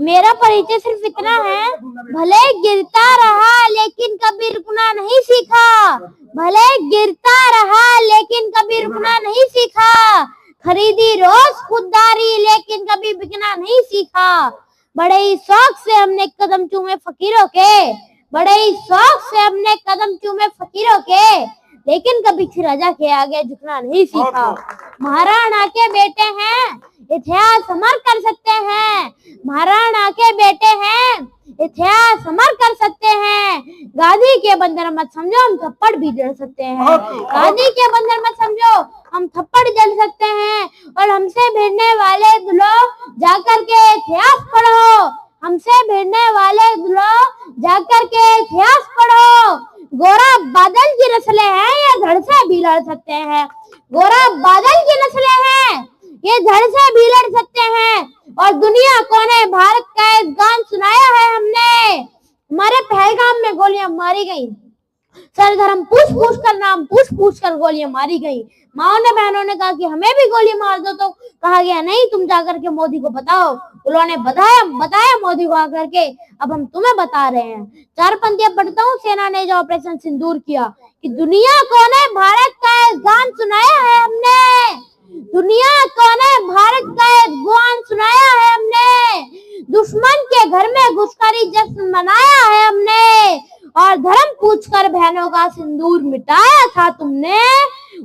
मेरा परिचय सिर्फ इतना है, भले गिरता रहा लेकिन कभी रुकना नहीं सीखा, भले गिरता रहा लेकिन कभी रुकना नहीं सीखा, खरीदी रोज खुददारी लेकिन कभी बिकना नहीं सीखा। बड़े ही शौक से हमने कदम चूमे फकीरों के, बड़े ही शौक से हमने कदम चूमे फकीरों के, लेकिन कभी राजा के आगे झुकना नहीं सीखा। महाराणा के बेटे हैं, इतिहास अमर कर सकते हैं, महाराणा के बेटे हैं, इतिहास अमर कर सकते हैं। गांधी के बंदर मत समझो, हम थप्पड़ भी जड़ सकते हैं। गांधी के बंदर मत समझो, हम थप्पड़ जड़ सकते हैं। और हमसे भिड़ने वाले लोग जाकर के इतिहास पढ़ो, हमसे भिड़ने वाले लोग जाकर के इतिहास पढ़ो। गोरा बादल की नस्लें हैं, ये धड़ से भी लड़ सकते हैं। गोरा बादल की नस्लें हैं, ये धड़ से भी लड़ सकते हैं। और दुनिया को ने भारत का एक गान सुनाया है हमने। हमारे पहलगाम में गोलियां मारी गई, सरगर्म पूछ पूछ कर, नाम पूछ पूछ कर गोलियां मारी गई। माओ ने बहनों ने कहा कि हमें भी गोली मार दो, तो कहा गया नहीं, तुम जाकर के मोदी को बताओ। उन्होंने बताया मोदी को आकर के, अब हम तुम्हें बता रहे हैं। चार पंक्तियां पढ़ता हूँ। सेना ने जो ऑपरेशन सिंदूर किया, कि दुनिया को ने भारत का एक गान सुनाया है हमने, दुनिया को ने भारत का एक गान सुनाया है हमने। दुश्मन के घर में घुसखोरी जश्न मनाया है हमने, और धर्म पूछकर बहनों का सिंदूर मिटाया था तुमने।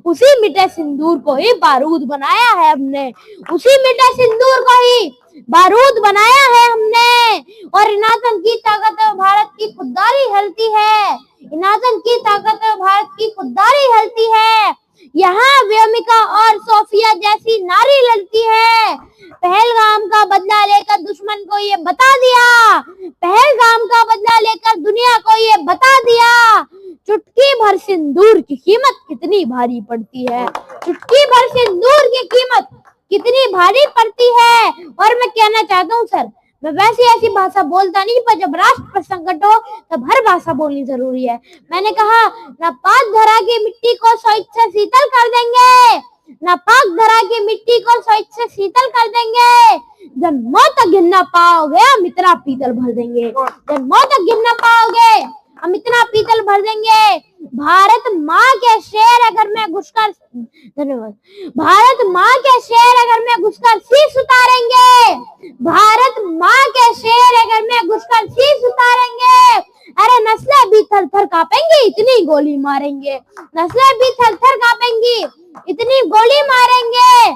उसी मिटे सिंदूर को ही बारूद बनाया है हमने, उसी मिटे सिंदूर को ही बारूद बनाया है हमने। और इन आतंक की ताकत भारत की खुददारी हलती है, इन आतंक की ताकत भारत की खुददारी हलती है। यहाँ व्योमिका और सोफिया जैसी नारी लड़ती है। पहलगाम का बदला लेकर दुश्मन को ये बता दिया, पहलगाम का बदला लेकर दुनिया को ये बता दिया। चुटकी भर सिंदूर की कीमत कितनी भारी पड़ती है, चुटकी भर सिंदूर की कीमत कितनी भारी पड़ती है। और मैं कहना चाहता हूँ सर, मैं वैसे ऐसी भाषा बोलता नहीं, पर जब राष्ट्र पर संकट हो तब हर भाषा बोलनी जरूरी है। मैंने कहा, ना पाक धरा की मिट्टी को स्वेच्छ से शीतल कर देंगे, ना पाक धरा की मिट्टी को स्वेच्छ से शीतल कर देंगे। जब मौत तक गिरना पाओगे हम इतना पीतल भर देंगे, जब मौत तक गिरना पाओगे हम इतना पीतल भर देंगे। भारत माँ के शेर अगर मैं घुसकर, धन्यवाद, भारत माँ के शेर अगर मैं घुसकर शीश उतारेंगे, भारत माँ के शेर अगर मैं घुसकर शीश उतारेंगे। अरे नस्लें भी थर थर कांपेंगी, इतनी गोली मारेंगे, नस्लें भी थर थर कांपेंगी, इतनी गोली मारेंगे।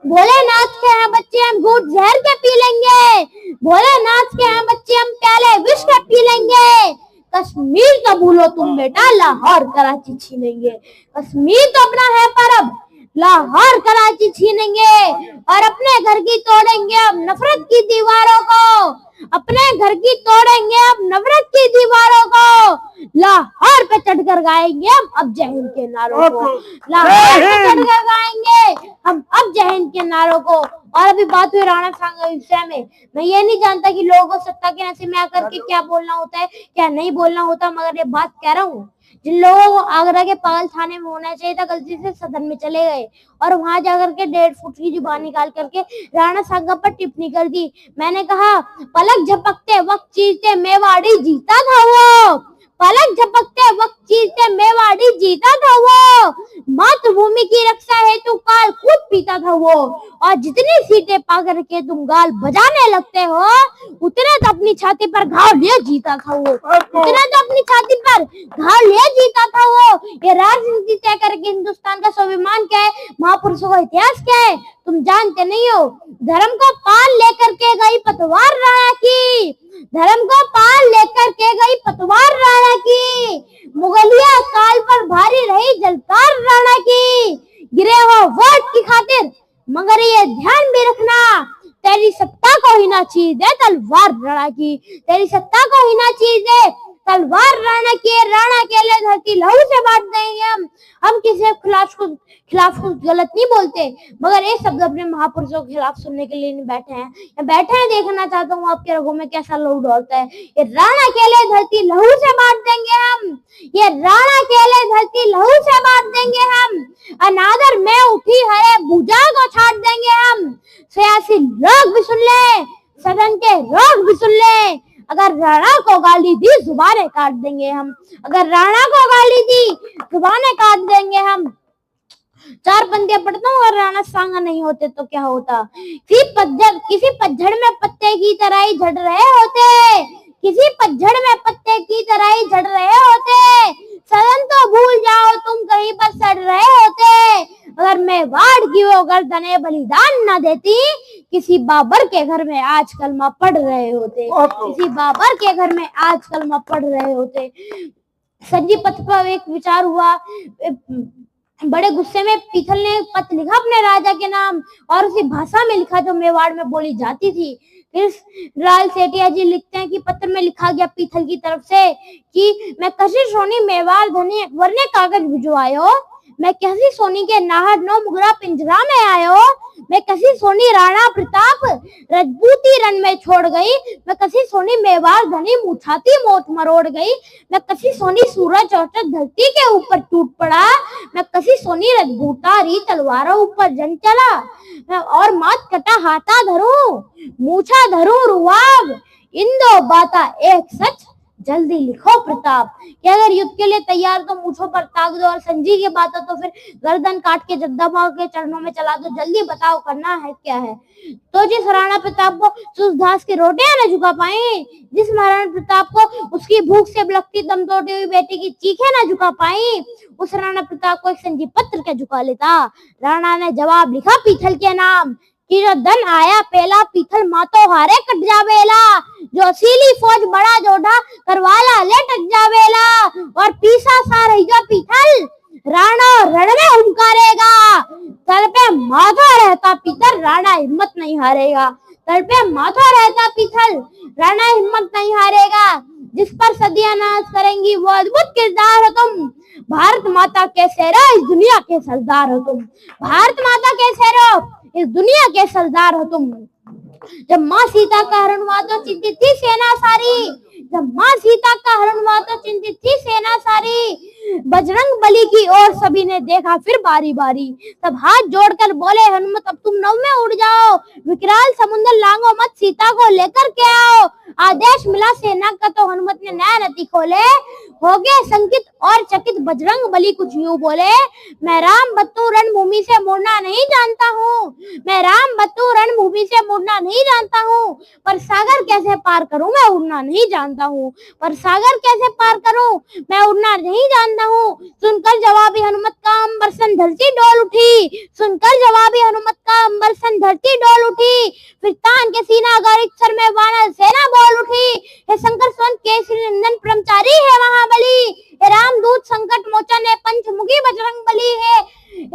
भोलेनाथ के हैं बच्चे हम घूंट जहर के पी लेंगे, भोलेनाथ के हैं बच्चे हम प्याले विष के पी लेंगे। कश्मीर तो भूलो तुम बेटा, लाहौर कराची छीनेंगे, कश्मीर तो अपना है पर अब लाहौर कराची छीनेंगे। और अपने घर की तोड़ेंगे अब नफरत की दीवारों को, अपने घर की तोड़ेंगे अब नफरत की दीवारों को। लाहौर पे चढ़कर गाएंगे हम अब जय हिंद के नारों को, लाहौर पे चढ़कर गाएंगे हम अब जय हिंद के नारों को। और अभी बात हुई राणा सांगा विषय में, मैं ये नहीं जानता कि लोगों को सत्ता के नशे में आकर के क्या बोलना होता है क्या नहीं बोलना होता, मगर ये बात कह रहा हूँ, जिन लोगों को आगरा के पागल थाने में होना चाहिए था, गलती से सदन में चले गए और वहां जाकर के 1.5 फुट की जुबान निकाल करके राणा सांगा पर टिप्पणी कर दी। मैंने कहा, पलक झपकते वक्त चीरते मेवाड़ी जीता था वो, पलक झपकते वक्त चीरते मेवाड़ी जीता था वो। मातृभूमि की रक्षा हेतु काल कूद पीता था वो। और जितनी सीटें पा करके तुम गाल बजाने लगते हो, उतने तो अपनी छाती पर घाव लिए जीता था वो, उतने तो अपनी छाती पर घाव लिए जीता था वो। ये राजनीति तय करके हिंदुस्तान का स्वाभिमान क्या है, महापुरुषों का इतिहास क्या है, तुम जानते नहीं हो। धर्म को पाल लेकर के गई पतवार राणा की, धर्म को पाल लेकर के गई पतवार राणा की। मुगलिया काल पर भारी रही जलकार राणा की। गिरे हो वोट की खातिर, मगर ये ध्यान भी रखना, तेरी सत्ता को ही ना चीर दे तलवार राणा की, तेरी सत्ता को ही ना चीर दे तलवार राणा की। राणा के लिए धरती लहू से बांट देंगे हम किसी के खिलाफ कुछ गलत नहीं बोलते, मगर ये शब्द अपने महापुरुषों के खिलाफ सुनने के लिए नहीं बैठे हैं, बैठे हैं देखना चाहता हूँ आपके रगों में कैसा लहू डोलता है। ये राणा के लिए धरती लहू से बांट देंगे हम, ये राणा के लिए धरती लहू से बांट देंगे हम। अनादर में उठी हरे भुजा को छाट देंगे हम। सियासी लोग भी सुन ले, सदन के रोक भी सुन ले। अगर राणा को गाली दी जुबानें काट देंगे हम, अगर राणा को गाली दी जुबानें काट देंगे हम। 4 पंक्तियां पढ़ता हूँ, अगर राणा सांगा नहीं होते तो क्या होता। किसी पतझड़ में पत्ते की तरह ही झड़ रहे होते, किसी पतझड़ में पत्ते की तरह ही झड़ रहे होते। सदन तो भूल जाओ तुम कहीं पर सड़ रहे होते। अगर मेवाड़ की वो गर्दनें बलिदान न देती, किसी बाबर के घर में आज कलमा पढ़ रहे होते, किसी बाबर के घर में आज कलमा पढ़ रहे होते। संजीव पथ पर एक विचार हुआ। बड़े गुस्से में पीथल ने पत्र लिखा अपने राजा के नाम और उसी भाषा में लिखा जो मेवाड़ में बोली जाती थी। फिर लाल सेठिया जी लिखते हैं कि पत्र में लिखा गया पीथल की तरफ से कि मैं कशी सोनी मेवाड़ धनी अकबर ने कागज भिजवायो, मैं कैसी सोनी के नाहर नो मुगरा पिंजरा में आयो, मैं कसी सोनी राणा प्रताप रजपूती रण में छोड़ गई, मैं कसी सोनी मेवाड़ धनी मुछाती मोट मरोड़ गई, मैं कसी सोनी सूरज और धरती के ऊपर टूट पड़ा, मैं कसी सोनी रजपूतारी तलवारों ऊपर जंग चला, मैं और मात कटा हाथा धरूं मूछा धरूं रुआब, इन दो बाता एक सच जल्दी लिखो प्रताप। कि अगर युद्ध के लिए तैयार तो मूछों पर ताक दो, और संजी की बात हो तो फिर गर्दन काट के जद्दा भाव के चरणों में चला दो। जल्दी बताओ करना है क्या है। तो जिस राणा प्रताप को सुसघास की रोटियां न झुका पाई, जिस महाराणा प्रताप को उसकी भूख से बिलखती दम तोड़ती हुई बेटी की चीखें न झुका पाई, उस राणा प्रताप को एक संजी पत्र क्या झुका लेता। राणा ने जवाब लिखा पीथल के नाम कि जो धन आया पहला पीथल मातो हारे कट जावेला, जो सीली फौज बड़ा जोधा करवाला ले टक जावेला, और पीसा सा रही जो पीथल राणा रण में हुंकारेगा। तल पे माथा रहता पीथल राणा हिम्मत नहीं हारेगा, तल पे माथा रहता पीथल राणा हिम्मत नहीं हारेगा। जिस पर सदियां नाज करेंगी वो अद्भुत किरदार हो तुम, भारत माता के शेरो इस दुनिया के सरदार हो तुम, भारत माता के शेरो इस दुनिया के सरदार हो तुम। जब माँ सीता का हरण हुआ तो चिंतित थी सेना सारी, जब माँ सीता का हरण हुआ तो चिंतित थी सेना सारी। बजरंग बली की ओर सभी ने देखा फिर बारी बारी, तब हाथ जोड़कर बोले हनुमत अब तुम नभ में उड़ जाओ, विकराल समुद्र लांगो मत सीता को लेकर के आओ। आदेश मिला सेना का तो हनुमत ने नया नती खोले, हो गए संकित और चकित बजरंग बली कुछ यूं बोले, मैं राम बत्तू रणभूमि से मुड़ना नहीं जानता हूँ, मैं राम बत्तू रणभूमि से मुड़ना नहीं जानता हूँ, पर सागर कैसे पार करूं मैं उड़ना नहीं जानता हूँ, पर सागर कैसे पार करूं मैं उड़ना नहीं जानता हूँ। सुनकर जवाबी हनुमत का अंबर सन धरती डोल उठी, सुनकर जवाबी हनुमत का अंबर सन धरती डोल उठी। फिर तान के सीना गारिक्षर में वानर सेना बोल उठी, हे शंकर स्वयं केसरी नंदन ब्रह्मचारी है महाबली, हे रामदूत संकट मोचन है पंचमुखी बजरंग बली है,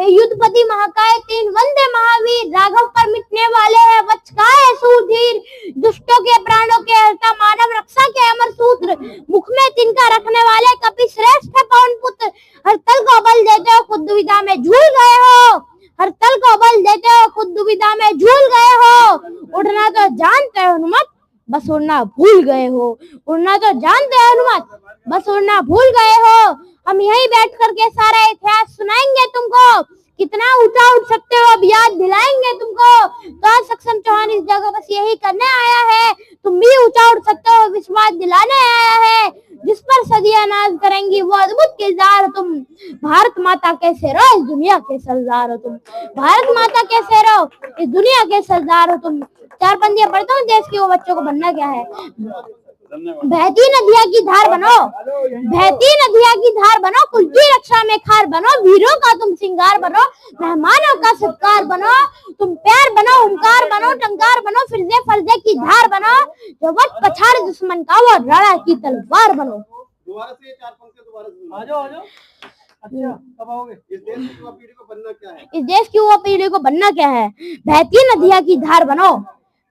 युद्धपति महाकाय तीन वंदे महावीर, राघव पर मिटने वाले हैं वत्सकाय सुधीर, दुष्टों के प्राणों के हरता मानव रक्षा के अमर सूत्र, मुख में तिनका रखने वाले कपि श्रेष्ठ है पवन पुत्र। हर तल को बल देते हो खुद दुविधा में झूल गए हो, हर तल को बल देते हो खुद दुविधा में झूल गए हो। उड़ना तो जानते हो हनुमत बस उड़ना भूल गए हो, उड़ना तो जानते हो हनुमत बस उड़ना भूल गए हो। हम यहीं बैठ करके सारा इतिहास सुनाएंगे तुमको, कितना ऊंचा उठ सकते हो अब याद दिलाएंगे तुमको। तो आज सक्षम चौहान इस जगह बस यही करने आया है, तुम भी ऊंचा उठ सकते हो विश्वास दिलाने आया है। जिस पर सदियां नाज करेंगी वो अद्भुत किरदार हो तुम, भारत माता के शेरो इस दुनिया के सरदार हो तुम, भारत माता के शेरो इस दुनिया के सरदार हो तुम। 4 पंक्तियां पढ़ता हूँ। देश के वो बच्चों को बनना क्या है। बहती नदिया की धार बनो, बहती नदिया की धार बनो, कुल की रक्षा में खार बनो, वीरों का तुम सिंगार बनो, मेहमानों का सत्कार बनो, तुम प्यार बनो ओंकार बनो, टंकार बनो, फिरजे फर्जे की धार बनो, जो वट पछाड़ दुश्मन का वो राणा की तलवार बनो। दोबारा से 4 पंक्तियां दोबारा से आ जाओ। अच्छा कब आओगे। इस देश की युवा पीढ़ी को बनना क्या है, इस देश की युवा पीढ़ी को बनना क्या है। बहती नदिया की धार बनो,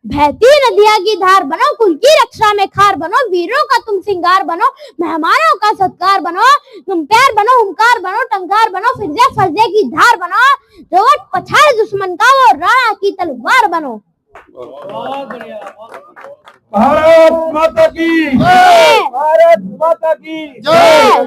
बहती नदिया की धार बनो, कुल की रक्षा में खार बनो, वीरों का तुम सिंगार बनो, मेहमानों का सत्कार बनो, तुम प्यार बनो ओंकार बनो, टंकार बनो, फिरजे फर्जे की धार बनो, जो वट पछाड़ दुश्मन का वो राणा की तलवार बनो। बहुत बढ़िया। भारत माता की जय, भारत माता की जय।